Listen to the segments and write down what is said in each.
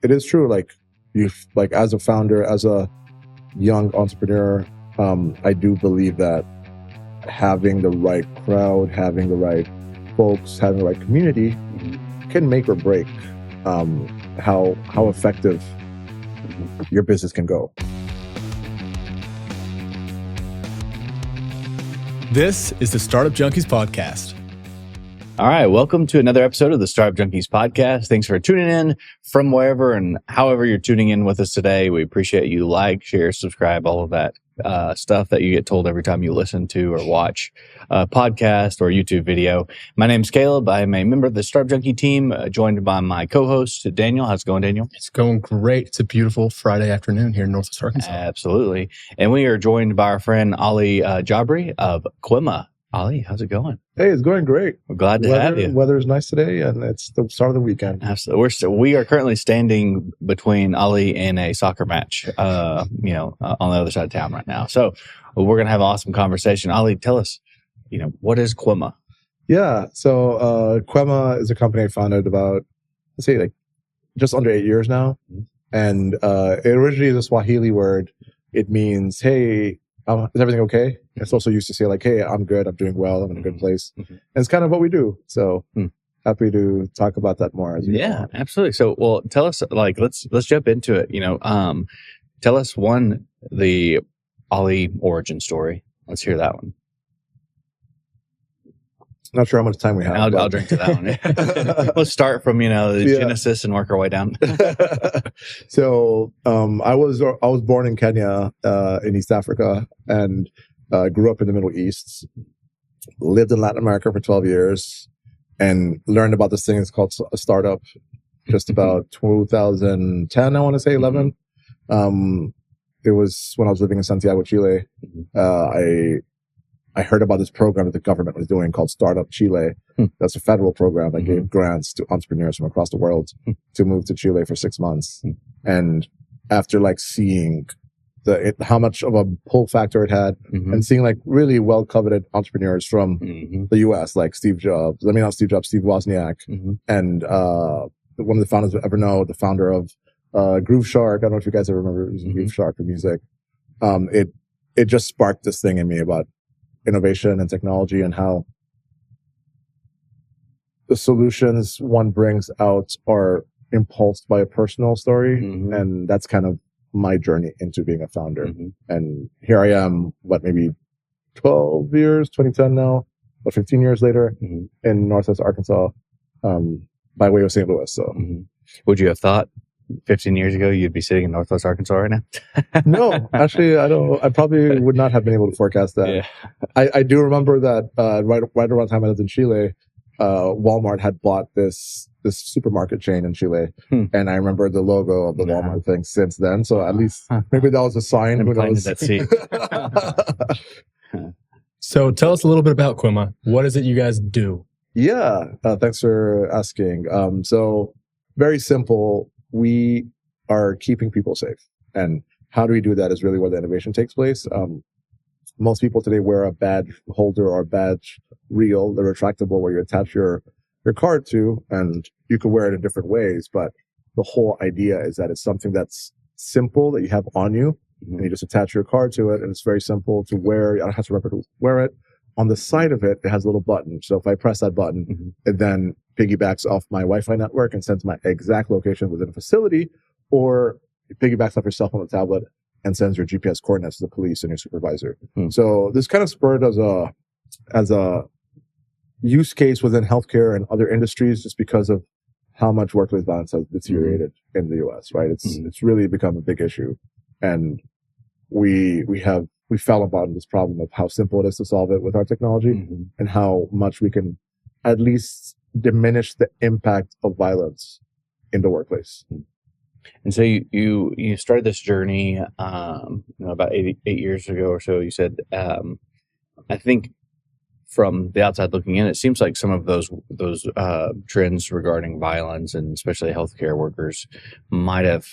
it is true. Like as a founder, as a young entrepreneur, I do believe that having the right crowd, having the right folks, having the right community can make or break how effective your business can go. This is the Startup Junkies podcast. All right, welcome to another episode of the Startup Junkies podcast. Thanks for tuning in from wherever and however you're tuning in with us today. We appreciate you. Like, share, subscribe, all of that stuff that you get told every time you listen to or watch a podcast or YouTube video. My name's Caleb. I'm a member of the Startup Junkie team, joined by my co-host, Daniel. How's it going, Daniel? It's going great. It's a beautiful Friday afternoon here in Northwest Arkansas. Absolutely. And we are joined by our friend Ali Al Jabry of Kwema. Ali, how's it going? Hey, it's going great. We're glad to have you. Weather is nice today, and it's the start of the weekend. Absolutely. We are currently standing between Ali and a soccer match, on the other side of town right now. So we're going to have an awesome conversation. Ali, tell us, what is Kwema? Yeah. So Kwema is a company I founded about, let's say, like just under 8 years now. And it originally is a Swahili word. It means, hey, is everything okay? It's also used to say like, hey, I'm good. I'm doing well. I'm in a good place. And it's kind of what we do. So happy to talk about that more. Yeah, absolutely. So, well, tell us, let's jump into it. Tell us the Ali origin story. Let's hear that one. Not sure how much time we have. I'll drink to that one. Let's start from, the genesis and work our way down. So, I was born in Kenya, in East Africa, and grew up in the Middle East, lived in Latin America for 12 years, and learned about this thing. It's called a startup just about 2010, I want to say 11. It was when I was living in Santiago, Chile. I heard about this program that the government was doing called Startup Chile. That's a federal program that gave grants to entrepreneurs from across the world to move to Chile for 6 months. And after seeing how much of a pull factor it had, and seeing really well coveted entrepreneurs from the US, like Steve Wozniak, and one of the founders of Evernote, the founder of Groove Shark. I don't know if you guys ever remember using Groove Shark for music. It just sparked this thing in me about innovation and technology, and how the solutions one brings out are impulsed by a personal story. And that's kind of my journey into being a founder. And here I am, maybe 12 years, 2010 now, or 15 years later in Northwest Arkansas, by way of St. Louis. So would you have thought 15 years ago you'd be sitting in Northwest Arkansas right now? No, actually, I probably would not have been able to forecast that. Yeah. I do remember that right around the time I lived in Chile, Walmart had bought this supermarket chain in Chile, and I remember the logo of the Walmart thing since then. So at least maybe that was a sign. Who knows? That seed. So tell us a little bit about Kwema. What is it you guys do? Yeah, thanks for asking. So very simple. We are keeping people safe. And how do we do that is really where the innovation takes place. Most people today wear a badge holder or a badge reel. They're retractable, where you attach your card to, and you can wear it in different ways. But the whole idea is that it's something that's simple, that you have on you, and you just attach your card to it, and it's very simple to wear. I don't have to remember to wear it. On the side of it, it has a little button. So if I press that button, it then piggybacks off my Wi-Fi network and sends my exact location within a facility, or it piggybacks off your cell phone or tablet and sends your GPS coordinates to the police and your supervisor. So this kind of spurred as a use case within healthcare and other industries, just because of how much workplace violence has deteriorated in the US, right? It's really become a big issue. And we fell upon this problem of how simple it is to solve it with our technology, and how much we can at least diminish the impact of violence in the workplace. And so you started this journey, about 8 years ago or so. You said, I think from the outside looking in, it seems like some of those trends regarding violence, and especially healthcare workers, might have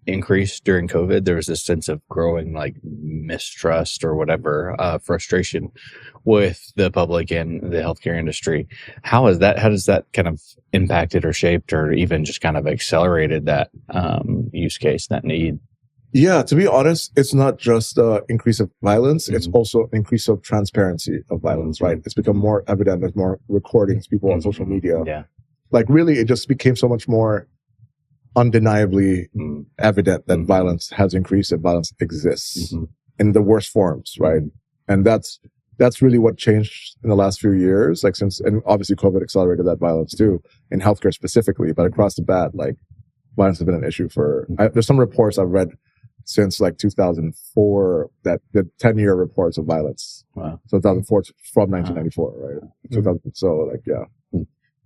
increase during COVID. There was this sense of growing like mistrust or whatever, frustration with the public and the healthcare industry. How does that kind of impacted or shaped or even just kind of accelerated that use case, that need? Yeah, to be honest, it's not just increase of violence, it's also increase of transparency of violence, right? It's become more evident. There's more recordings, people on social media. Yeah. Like really, it just became so much more undeniably evident that violence has increased and violence exists in the worst forms, right? And that's really what changed in the last few years, like since, and obviously COVID accelerated that violence too, in healthcare specifically, but across the bat, like violence has been an issue there's some reports I've read since like 2004 that the 10-year reports of violence. Wow. So 2004 from 1994, right? 2000, so like, yeah.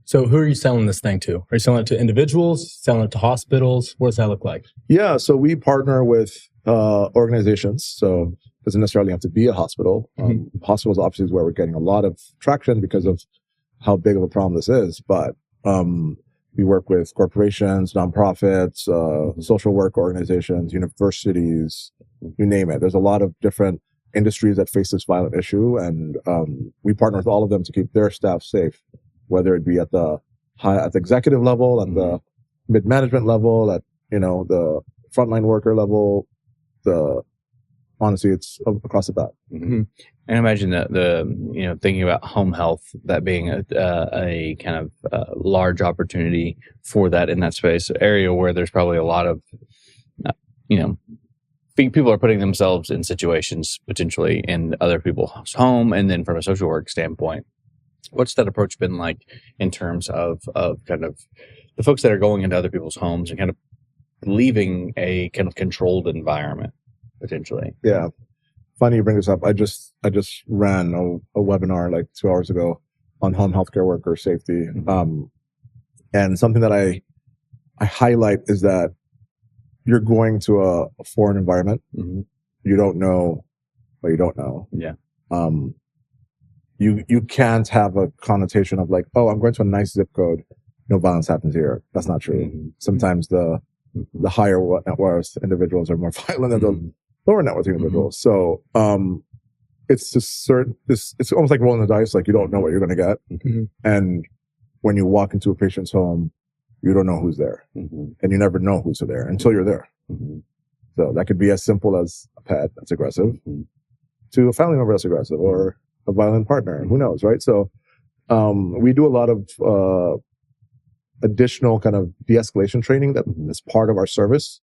So who are you selling this thing to? Are you selling it to individuals, selling it to hospitals? What does that look like? Yeah, so we partner with organizations. So it doesn't necessarily have to be a hospital. Hospitals obviously is where we're getting a lot of traction because of how big of a problem this is. But we work with corporations, nonprofits, social work organizations, universities, you name it. There's a lot of different industries that face this violent issue. And we partner with all of them to keep their staff safe, whether it be at the executive level, at the mid-management level, at, the frontline worker level. Honestly, it's across the bat. And I imagine that thinking about home health, that being a kind of large opportunity for that in that space area where there's probably a lot of, people are putting themselves in situations potentially in other people's home. And then from a social work standpoint, what's that approach been like in terms of kind of the folks that are going into other people's homes and kind of leaving a kind of controlled environment potentially? Yeah. Funny you bring this up. I just ran a webinar like 2 hours ago on home healthcare worker safety. And something that I highlight is that you're going to a foreign environment. You don't know what you don't know. Yeah. You can't have a connotation of like, oh, I'm going to a nice zip code, no violence happens here. That's not true. Sometimes the higher net worth individuals are more violent than the lower net worth individuals. So it's just it's almost like rolling the dice. Like you don't know what you're going to get, and when you walk into a patient's home, you don't know who's there, and you never know who's there until you're there. So that could be as simple as a pet that's aggressive to a family member that's aggressive or a violent partner. Who knows, right? So we do a lot of additional kind of de-escalation training that is part of our service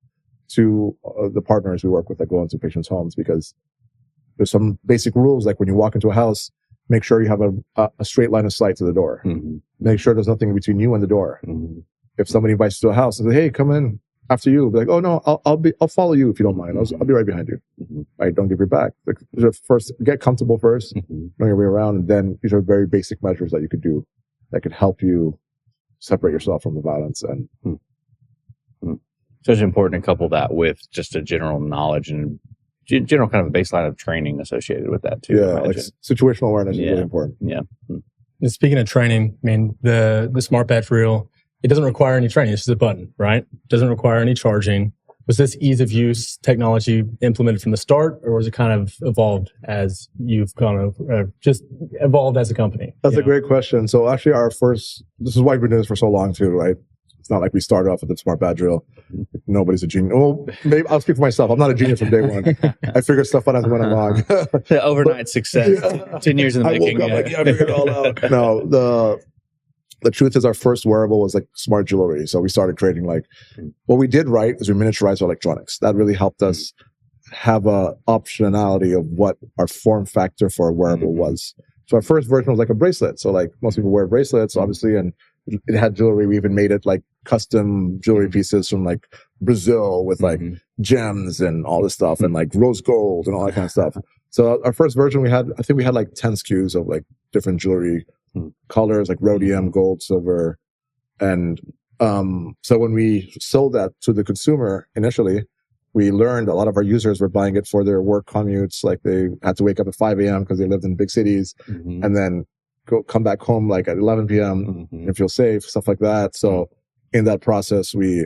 to the partners we work with that go into patients' homes, because there's some basic rules, like when you walk into a house, make sure you have a straight line of sight to the door. Make sure there's nothing between you and the door. If somebody invites you to a house and say, "Hey, come in after you," be like, "Oh no, I'll follow you if you don't mind. I'll be right behind you." Right? Don't give your back. Like, first, get comfortable first, know your way around, and then these are very basic measures that you could do that could help you separate yourself from the violence. And so it's important to couple that with just a general knowledge and general kind of a baseline of training associated with that too. Yeah, like situational awareness is really important. Yeah. And speaking of training, I mean, the smart patch reel, it doesn't require any training. It's just a button, right? It doesn't require any charging. Was this ease of use technology implemented from the start, or was it kind of evolved as you've just evolved as a company? That's a great question. So actually this is why we've been doing this for so long too, right? It's not like we started off with the smart badge drill. Nobody's a genius. Well, maybe I'll speak for myself. I'm not a genius from day one. I figured stuff out as I went along. The overnight success, 10 years in the making. I woke up I figured it all out. No, the truth is our first wearable was like smart jewelry. So we started creating what we did right is we miniaturized our electronics. That really helped us have a optionality of what our form factor for a wearable was. So our first version was like a bracelet. So like most people wear bracelets, obviously, and it had jewelry. We even made it like custom jewelry pieces from like Brazil with like gems and all this stuff and like rose gold and all that kind of stuff. So our first version I think we had like 10 SKUs of like different jewelry colors, like rhodium, gold, silver. And so when we sold that to the consumer initially, we learned a lot of our users were buying it for their work commutes. Like they had to wake up at 5 a.m. because they lived in big cities and then come back home like at 11 p.m. and feel safe, stuff like that. So in that process, we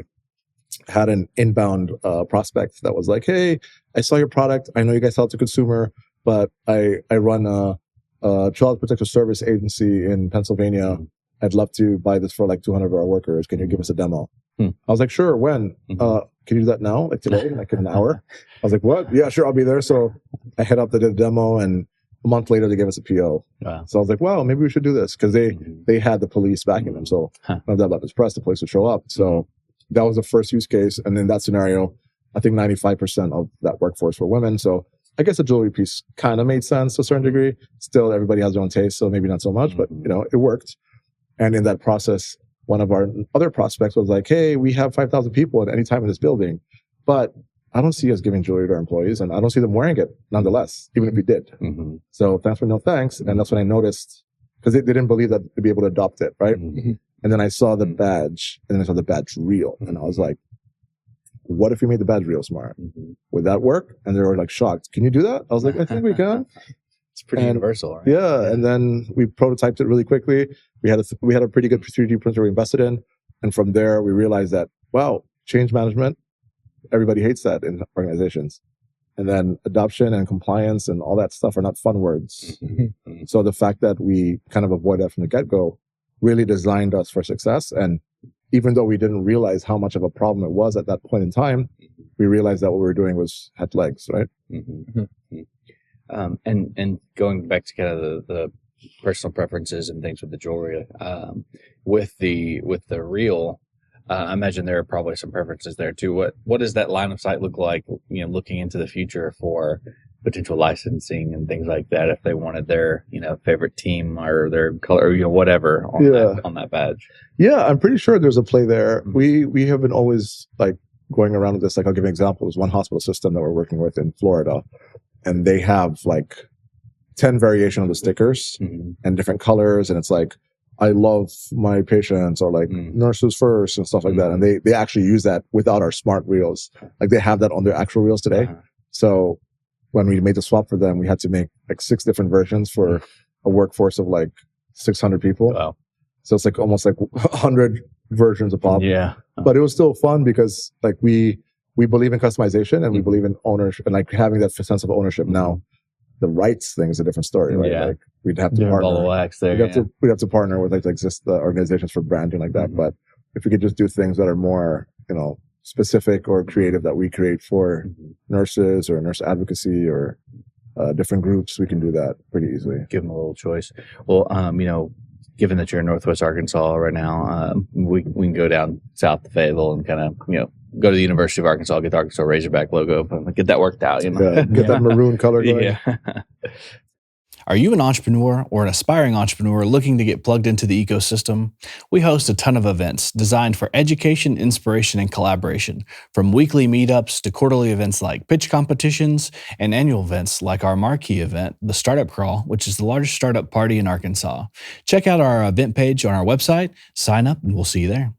had an inbound prospect that was like, "Hey, I saw your product. I know you guys sell it to consumer, but I run a child protective service agency in Pennsylvania. I'd love to buy this for like 200 of our workers. Can you give us a demo?" I was like, "Sure. When? Can you do that now? Like today? Like in an hour?" I was like, "What? Yeah, sure. I'll be there." So I head up to the demo, and a month later they gave us a PO. Wow. So I was like, "Wow, maybe we should do this," because they had the police backing them. So none of that about this press, the police would show up. So that was the first use case. And in that scenario, I think 95% of that workforce were women. So I guess the jewelry piece kind of made sense to a certain degree. Still, everybody has their own taste, so maybe not so much, but it worked. And in that process, one of our other prospects was like, "Hey, we have 5,000 people at any time in this building, but I don't see us giving jewelry to our employees, and I don't see them wearing it nonetheless, even if we did. So thanks for no thanks." And that's when I noticed, because they didn't believe that they'd be able to adopt it, right? And then I saw the badge, and then I saw the badge real, and I was like, "What if we made the badge real smart? Would that work?" And they were like shocked. "Can you do that?" I was like, "I think we can." It's pretty universal, right? Yeah. And then we prototyped it really quickly. We had a pretty good 3D printer we invested in. And from there, we realized that, wow, change management, everybody hates that in organizations. And then adoption and compliance and all that stuff are not fun words. So the fact that we kind of avoid that from the get-go really designed us for success. And even though we didn't realize how much of a problem it was at that point in time, we realized that what we were doing had legs, right? And going back to kind of the personal preferences and things with the jewelry, with the reel, I imagine there are probably some preferences there too. What does that line of sight look like? Looking into the future for potential licensing and things like that, if they wanted their favorite team or their color, or whatever on that badge. Yeah, I'm pretty sure there's a play there. We have been always like going around with this. Like I'll give an example. There's one hospital system that we're working with in Florida, and they have like 10 variation of the stickers and different colors, and it's like, "I love my patients," or like "nurses first" and stuff like that. And they actually use that without our smart reels. Like they have that on their actual reels today. So when we made the swap for them, we had to make like 6 different versions for a workforce of like 600 people. Wow. So it's like almost like 100 versions of pop. Yeah. But it was still fun because like we believe in customization, and we believe in ownership, and like having that sense of ownership. Now the rights thing is a different story, right? Yeah. Like we'd have to partner. Ball of wax there. We'd have to partner with like the organizations for branding like that. But if we could just do things that are more, specific or creative that we create for nurses or nurse advocacy or different groups, we can do that pretty easily. Give them a little choice. Well, given that you're in Northwest Arkansas right now, we can go down south to Fayetteville and kind of, go to the University of Arkansas, get the Arkansas Razorback logo, get that worked out. Get that maroon color going. Yeah. Are you an entrepreneur or an aspiring entrepreneur looking to get plugged into the ecosystem? We host a ton of events designed for education, inspiration, and collaboration, from weekly meetups to quarterly events like pitch competitions and annual events like our marquee event, the Startup Crawl, which is the largest startup party in Arkansas. Check out our event page on our website, sign up, and we'll see you there.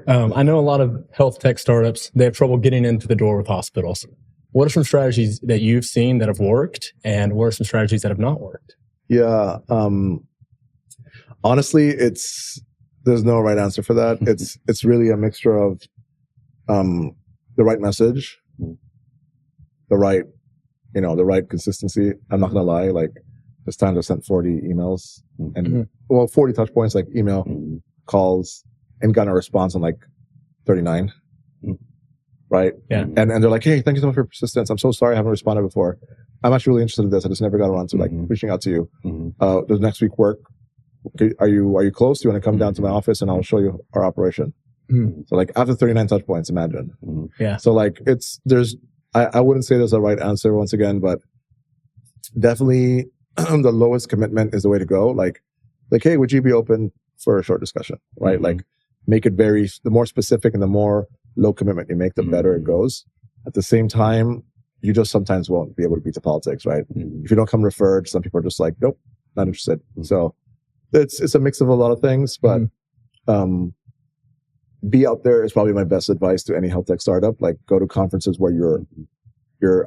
I know a lot of health tech startups, they have trouble getting into the door with hospitals. What are some strategies that you've seen that have worked, and what are some strategies that have not worked? Yeah. Honestly, there's no right answer for that. It's really a mixture of the right message, the right consistency. I'm not going to lie. Like there's times I've sent 40 emails and 40 touch points, like email, calls, and got a response on like 39. Right. Yeah. And they're like, "Hey, thank you so much for your persistence. I'm so sorry I haven't responded before. I'm actually really interested in this. I just never got around to like reaching out to you. Does next week work? Okay, are you close? Do you want to come down to my office and I'll show you our operation?" So like after 39 touch points, imagine. Yeah. So like I wouldn't say there's a right answer once again, but definitely the lowest commitment is the way to go. Like, hey, would you be open for a short discussion? Right. Like make it the more specific and the more low commitment you make, the better it goes. At the same time, you just sometimes won't be able to beat the politics, right? If you don't come referred, some people are just like, "Nope, not interested." So it's a mix of a lot of things, but be out there is probably my best advice to any health tech startup. Like go to conferences where your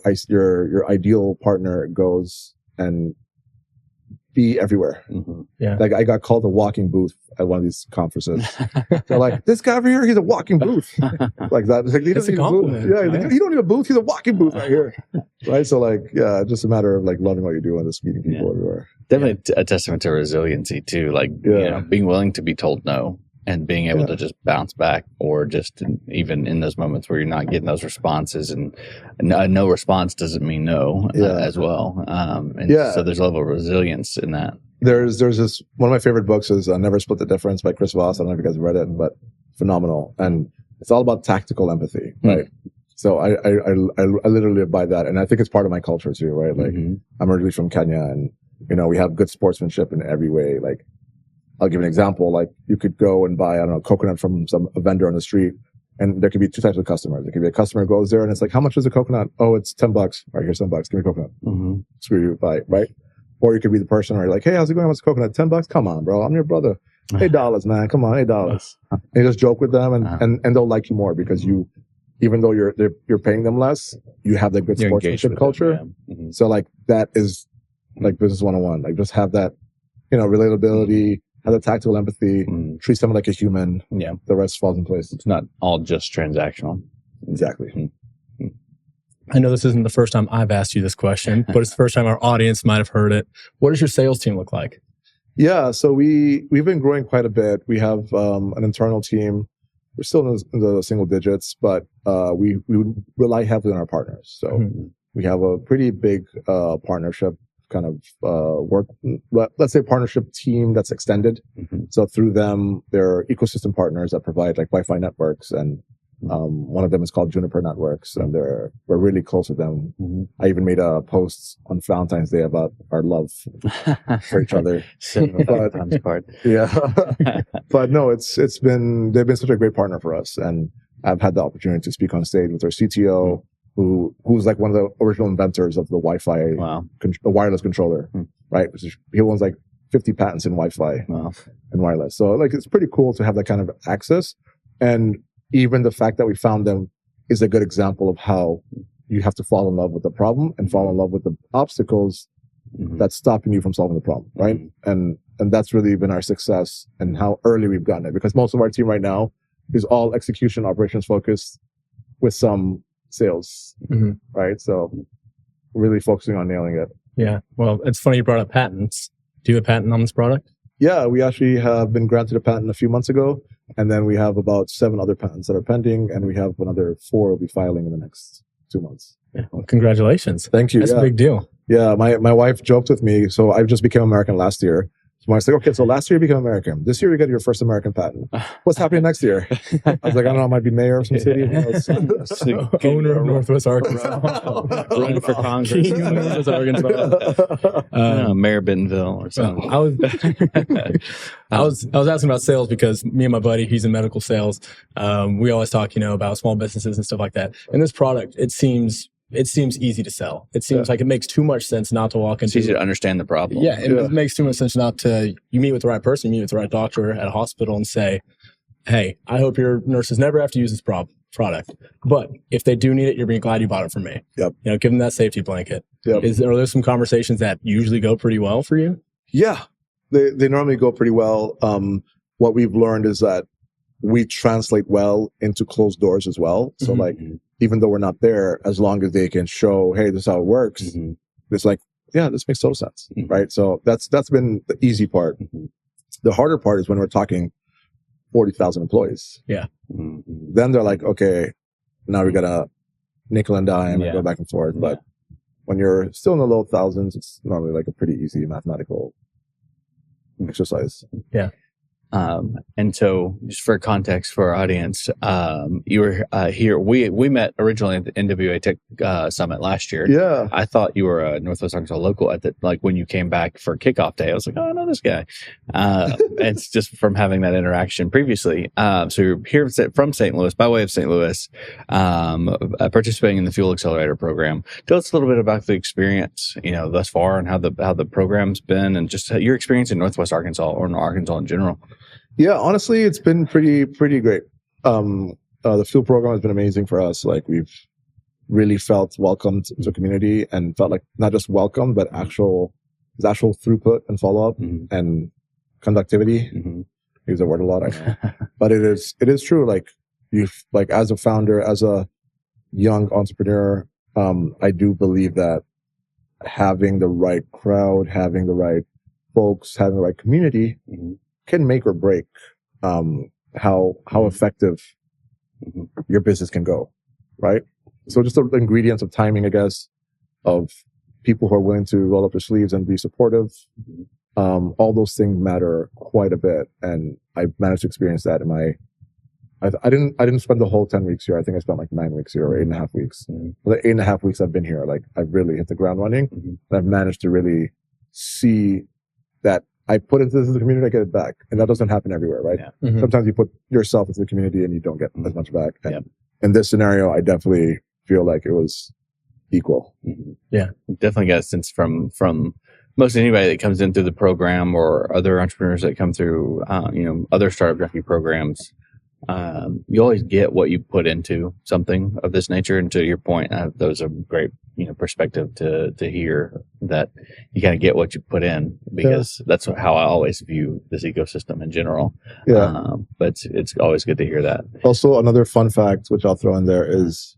ideal partner goes, and be everywhere. Yeah. Like I got called a walking booth at one of these conferences. They're like, this guy over here, he's a walking booth. Like that. It's like, It's a compliment. Yeah, like, you don't need a booth, he's a walking booth right here. Right. So like, yeah, just a matter of like loving what you do and just meeting people everywhere. Definitely a testament to resiliency too. Like, you know, being willing to be told no and being able to just bounce back, or just even in those moments where you're not getting those responses, and no response doesn't mean no as well. So there's a level of resilience in that. There's this, one of my favorite books is Never Split the Difference by Chris Voss. I don't know if you guys have read it, but phenomenal. And it's all about tactical empathy, right? So I literally live by that. And I think it's part of my culture too, right? Like I'm originally from Kenya, and, you know, we have good sportsmanship in every way. Like, I'll give an example. Like, you could go and buy, I don't know, coconut from a vendor on the street, and there could be two types of customers. There could be a customer who goes there and it's like, how much is a coconut? Oh, it's $10. All right, here's $10. Give me a coconut. Screw you, bye, right? Or you could be the person where you're like, hey, how's it going? What's a coconut? $10? Come on, bro. I'm your brother. $8, man. Come on, $8. And you just joke with them, and they'll like you more because you, even though you're paying them less, you have that good sportsmanship culture. So like, that is like business 101. Like, just have that, you know, relatability, have the tactical empathy, treat someone like a human. Yeah. The rest falls in place. It's not all just transactional. Exactly. I know this isn't the first time I've asked you this question, but it's the first time our audience might have heard it. What does your sales team look like? Yeah. So we've been growing quite a bit. We have an internal team. We're still in the single digits, but we rely heavily on our partners. So we have a pretty big partnership kind of work, let's say partnership team that's extended. So through them, there are ecosystem partners that provide like Wi-Fi networks, and one of them is called Juniper Networks, and we're really close with them. I even made a post on Valentine's Day about our love for each other. But no, they've been such a great partner for us, and I've had the opportunity to speak on stage with our CTO, who's like one of the original inventors of the Wi-Fi, the wireless controller, right? He owns like 50 patents in Wi-Fi and wireless. So like, it's pretty cool to have that kind of access. And even the fact that we found them is a good example of how you have to fall in love with the problem and fall in love with the obstacles that's stopping you from solving the problem, right? And that's really been our success, and how early we've gotten it, because most of our team right now is all execution operations focused with some sales, right? So really focusing on nailing it. Yeah. Well, it's funny you brought up patents. Do you have a patent on this product? Yeah, we actually have been granted a patent a few months ago, and then we have about 7 other patents that are pending, and we have another 4 we'll be filing in the next 2 months. Yeah. Well, congratulations. Thank you. That's a big deal. Yeah, my wife joked with me. So I just became American last year. So I was like, okay, so last year you became American. This year you get your first American patent. What's happening next year? I was like, I don't know, I might be mayor of some city. Owner of Northwest Arkansas. Running for Congress. Northwest Arkansas. Mayor Bentonville or something. I was asking about sales because me and my buddy, he's in medical sales. We always talk, about small businesses and stuff like that. And this product, it seems easy to sell. It seems like it makes too much sense not to walk into. It's easy to understand the problem. Yeah, it makes too much sense not to. You meet with the right person, you meet with the right doctor at a hospital, and say, "Hey, I hope your nurses never have to use this product. But if they do need it, you're being glad you bought it from me." Yep. Give them that safety blanket. Yep. Are there some conversations that usually go pretty well for you? Yeah, they normally go pretty well. What we've learned is that we translate well into closed doors as well. So like, even though we're not there, as long as they can show, hey, this is how it works, it's like, yeah, this makes total sense, right? So that's been the easy part. The harder part is when we're talking 40,000 employees. Yeah. Then they're like, okay, now we got to nickel and dime and go back and forth. But when you're still in the low thousands, it's normally like a pretty easy mathematical exercise. Yeah. And so just for context for our audience, you were here. We met originally at the NWA Tech Summit last year. Yeah. I thought you were a Northwest Arkansas local at when you came back for kickoff day. I was like, oh, I know this guy. It's just from having that interaction previously. So you're here from St. Louis, by way of St. Louis, participating in the Fuel Accelerator program. Tell us a little bit about the experience, thus far, and how the program's been, and just your experience in Northwest Arkansas or in Arkansas in general. Yeah, honestly, it's been pretty great. The Fuel program has been amazing for us. Like, we've really felt welcomed to the community and felt like not just welcome, but actual is actual throughput and follow up and conductivity. Use that word a lot, I know, but it is true. Like as a founder, as a young entrepreneur, I do believe that having the right crowd, having the right folks, having the right community can make or break how effective your business can go, right? So just the ingredients of timing, I guess, of people who are willing to roll up their sleeves and be supportive. All those things matter quite a bit, and I managed to experience that in my. I didn't spend the whole 10 weeks here. I think I spent like 9 weeks here or 8.5 weeks. The 8.5 weeks I've been here, like I've really hit the ground running. And I've managed to really see that I put into this community, I get it back, and that doesn't happen everywhere, right? Sometimes you put yourself into the community and you don't get as much back. And in this scenario, I definitely feel like it was equal. Yeah, definitely got a sense from most anybody that comes in through the program or other entrepreneurs that come through, other Startup Junkie programs. You always get what you put into something of this nature. And to your point, that was a great, perspective to hear that you kind of get what you put in, because that's how I always view this ecosystem in general. But it's always good to hear that. Also, another fun fact, which I'll throw in there is,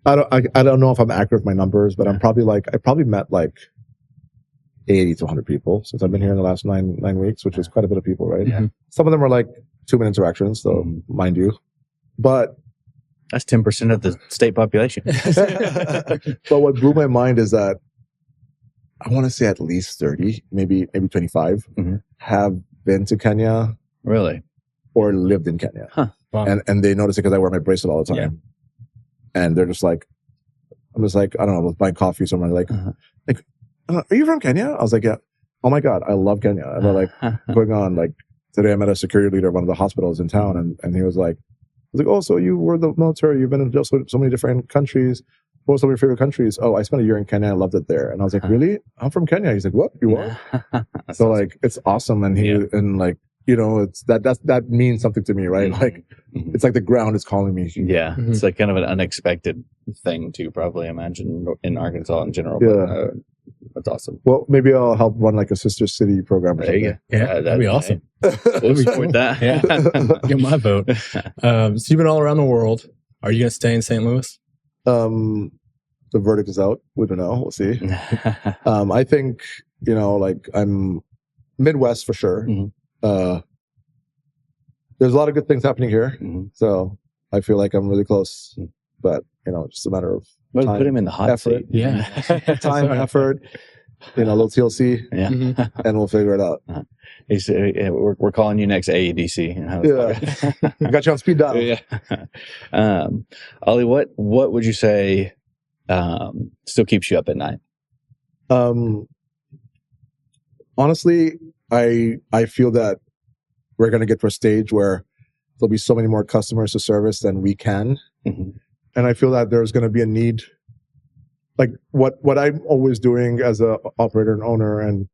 I don't know if I'm accurate with my numbers, but I probably met like 80 to 100 people since I've been here in the last nine weeks, which is quite a bit of people, right? Some of them are like 2-minute interactions, so mind you, but that's 10% of the state population. But what blew my mind is that I want to say at least 30, maybe 25 have been to Kenya, really, or lived in Kenya. Wow. And they notice it because I wear my bracelet all the time. And they're just like, I'm just like, I don't know, buying coffee somewhere. Like, are you from Kenya? I was like, yeah. Oh my God, I love Kenya. And they're like, going on, like, today I met a security leader of one of the hospitals in town, and he was like, oh, so you were the military, you've been in just so many different countries. What were some of your favorite countries? Oh, I spent a year in Kenya, I loved it there. And I was like, really? I'm from Kenya. He's like, what? You are? So like, it's awesome. And and like, it's that means something to me, right? Like, it's like the ground is calling me. Yeah. It's like kind of an unexpected thing to probably imagine in Arkansas in general. But, that's awesome. Well, maybe I'll help run like a sister city program or something. Yeah, that'd be awesome. We'll support that. Get my vote. So you've been all around the world. Are you going to stay in St. Louis? The verdict is out. We don't know. We'll see. I think, like I'm Midwest for sure. There's a lot of good things happening here. So I feel like I'm really close, but just a matter of time, put him in the hot effort. seat. Yeah. Time, effort, a little TLC, and we'll figure it out. We're calling you next AEDC. I got you on speed dial. Ali, what would you say still keeps you up at night? Honestly, I feel that we're going to get to a stage where there'll be so many more customers to service than we can. And I feel that there's going to be a need, like what I'm always doing as a operator and owner and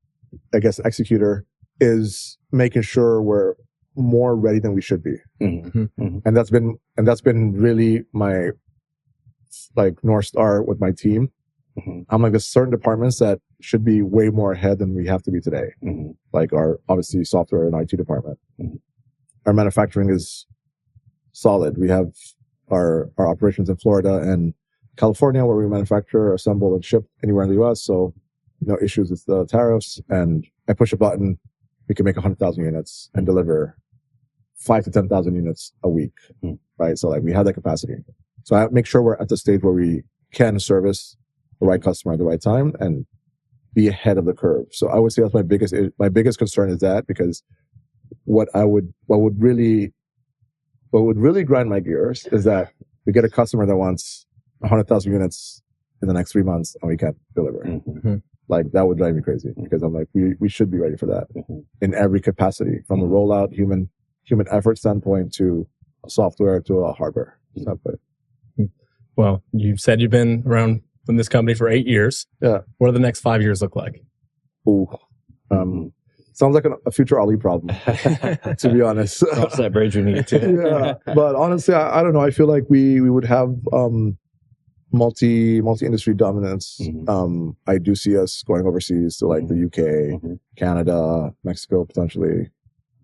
I guess executor is making sure we're more ready than we should be. And that's been really my like North Star with my team. I'm like, there's certain departments that should be way more ahead than we have to be today. Like our obviously software and IT department. Our manufacturing is solid. We have our operations in Florida and California where we manufacture, assemble, and ship anywhere in the US. So no issues with the tariffs. And I push a button, we can make 100,000 units and deliver 5,000 to 10,000 units a week. Right. So like we have that capacity. So I make sure we're at the stage where we can service the right customer at the right time and be ahead of the curve. So I would say that's my biggest concern is that, because what would really grind my gears is that we get a customer that wants 100,000 units in the next 3 months and we can't deliver. Like that would drive me crazy, because I'm like, we should be ready for that in every capacity, from a rollout, human effort standpoint to a software to a hardware standpoint. Well, you've said you've been around in this company for 8 years. Yeah. What do the next 5 years look like? Sounds like a future Ali problem, to be honest. Cross that bridge when you get to it. But honestly, I don't know. I feel like we would have multi-industry dominance. I do see us going overseas to like the UK, Canada, Mexico, potentially,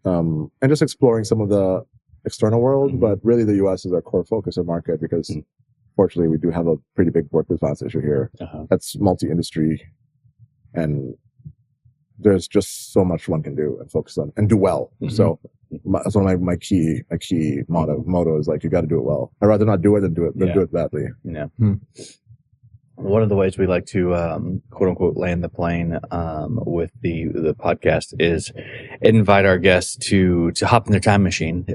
and just exploring some of the external world. But really the US is our core focus and market because fortunately we do have a pretty big work-life balance issue here. That's multi-industry, and there's just so much one can do and focus on and do well. So that's one of my key motto is like, you got to do it well. I'd rather not do it than do it badly. Yeah. One of the ways we like to quote unquote land the plane with the podcast is invite our guests to hop in their time machine,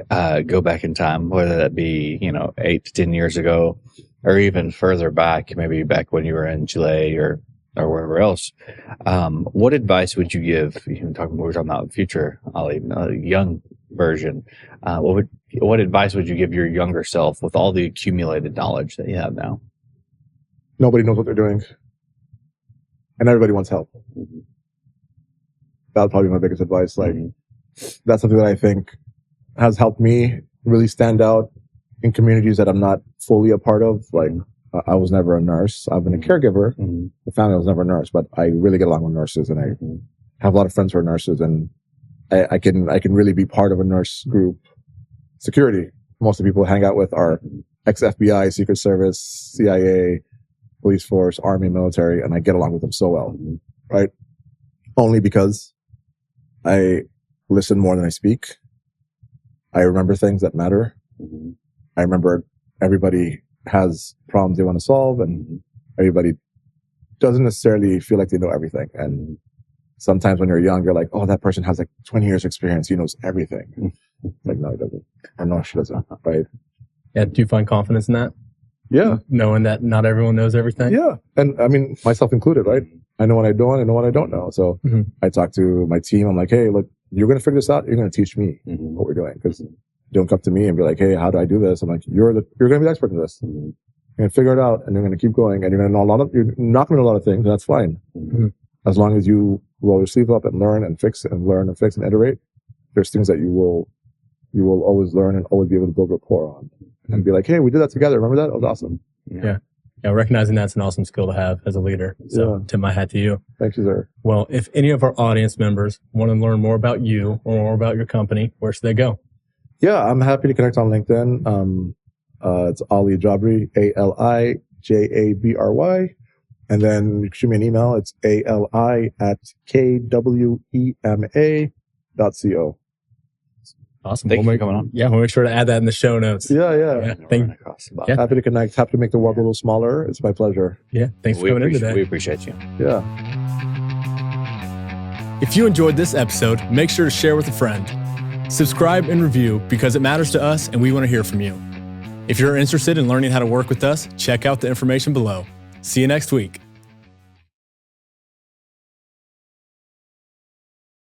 go back in time, whether that be 8 to 10 years ago, or even further back, maybe back when you were in Chile or wherever else. What advice would you give? We were talking about future Ali, young version. What advice would you give your younger self with all the accumulated knowledge that you have now? Nobody knows what they're doing, and everybody wants help. That would probably be my biggest advice. Like, that's something that I think has helped me really stand out in communities that I'm not fully a part of. Like, I was never a nurse. I've been a caregiver. The family was never a nurse, but I really get along with nurses, and I have a lot of friends who are nurses, and I can really be part of a nurse group. Security. Most of the people I hang out with are ex-FBI, Secret Service, CIA, police force, army, military, and I get along with them so well, right? Only because I listen more than I speak. I remember things that matter. I remember everybody has problems they want to solve, and everybody doesn't necessarily feel like they know everything. And sometimes when you're young, you're like, oh, that person has like 20 years experience. He knows everything. Like, no, he doesn't. Or no, she doesn't, right? Yeah. Do you find confidence in that? Yeah. Knowing that not everyone knows everything? Yeah. And I mean, myself included, right? I know what I do and I know what I don't know. So I talk to my team. I'm like, hey, look, you're going to figure this out. You're going to teach me what we're doing. Because don't come to me and be like, hey, how do I do this? I'm like, you're going to be the expert in this. You're going to figure it out, and you're going to keep going, and you're going to know you're not going to know a lot of things, and that's fine. As long as you roll your sleeve up and learn and fix and learn and fix and iterate, there's things that you will always learn and always be able to build rapport on and be like, hey, we did that together. Remember that? That was awesome. Yeah. Recognizing that's an awesome skill to have as a leader. So tip my hat to you. Thank you, sir. Well, if any of our audience members want to learn more about you or more about your company, where should they go? Yeah, I'm happy to connect on LinkedIn. It's Ali Jabry, ALIJABRY. And then you can shoot me an email. It's ali@kwema.co. Awesome. Thank you for coming on. Yeah, we'll make sure to add that in the show notes. Yeah. Happy to connect. Happy to make the world a little smaller. It's my pleasure. Yeah. Thanks for coming in today. We appreciate you. Yeah. If you enjoyed this episode, make sure to share with a friend. Subscribe and review because it matters to us and we want to hear from you. If you're interested in learning how to work with us, check out the information below. See you next week.